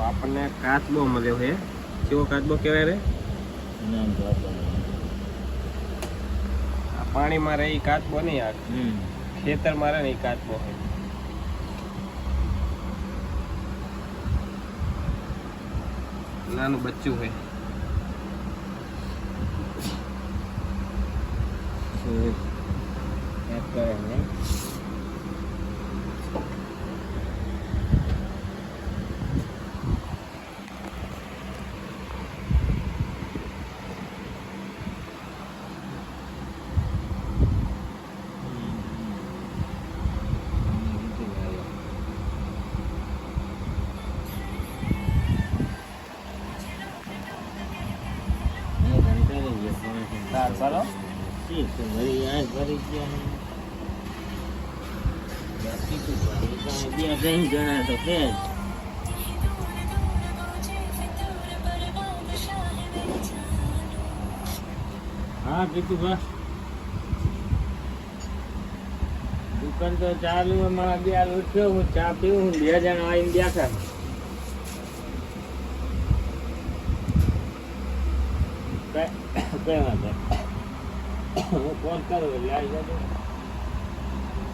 આપણને કાચબો મળ્યો છે. કેવો કાચબો કહેવાય રે? આ પાણીમાં રહે એ કાચબો નહીં, આ ખેતરમાં રહે ને એ કાચબો છે. નાનું બચ્ચું છે. ચાલો જણા તો છે. હા કીધું દુકાન તો ચાલુ, મારા બે ઉઠ્યો, હું ચા પીવું, 2 જણા આવીને બેઠા. કઈ વાંધો હું ફોન કરું એટલે આવી જજો.